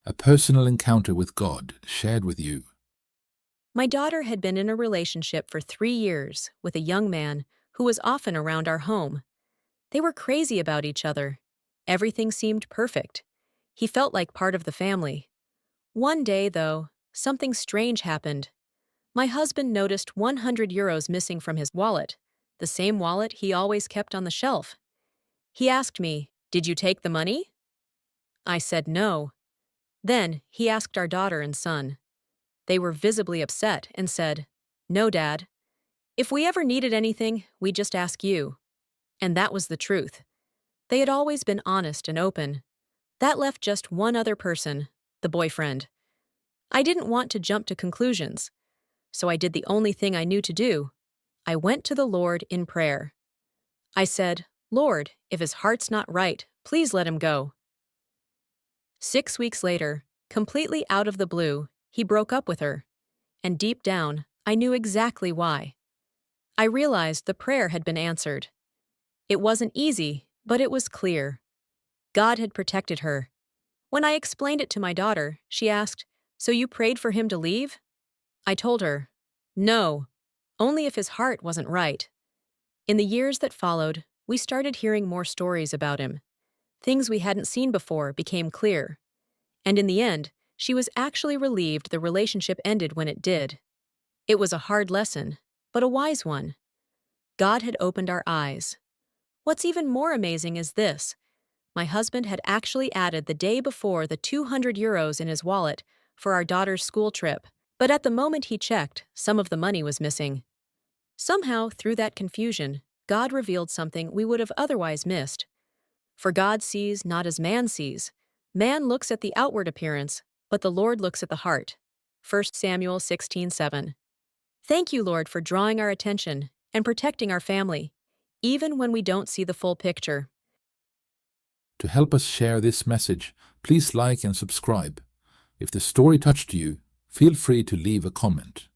a personal encounter with God shared with you. My daughter had been in a relationship for 3 years with a young man who was often around our home. They were crazy about each other. Everything seemed perfect. He felt like part of the family. One day, though, something strange happened. My husband noticed €100 missing from his wallet, the same wallet he always kept on the shelf. He asked me, "Did you take the money?" I said no. Then he asked our daughter and son. They were visibly upset and said, "No, Dad. If we ever needed anything, we'd just ask you." And that was the truth. They had always been honest and open. That left just one other person, the boyfriend. I didn't want to jump to conclusions, so I did the only thing I knew to do. I went to the Lord in prayer. I said, "Lord, if his heart's not right, please let him go." 6 weeks later, completely out of the blue, he broke up with her. And deep down, I knew exactly why. I realized the prayer had been answered. It wasn't easy, but it was clear. God had protected her. When I explained it to my daughter, she asked, "So you prayed for him to leave?" I told her, "No, only if his heart wasn't right." In the years that followed, we started hearing more stories about him. Things we hadn't seen before became clear. And in the end, she was actually relieved the relationship ended when it did. It was a hard lesson, but a wise one. God had opened our eyes. What's even more amazing is this. My husband had actually added the day before the €200 in his wallet for our daughter's school trip, but at the moment he checked, some of the money was missing. Somehow, through that confusion, God revealed something we would have otherwise missed. For God sees not as man sees. Man looks at the outward appearance, but the Lord looks at the heart. 1 Samuel 16:7. Thank you, Lord, for drawing our attention and protecting our family, even when we don't see the full picture. To help us share this message, please like and subscribe. If the story touched you, feel free to leave a comment.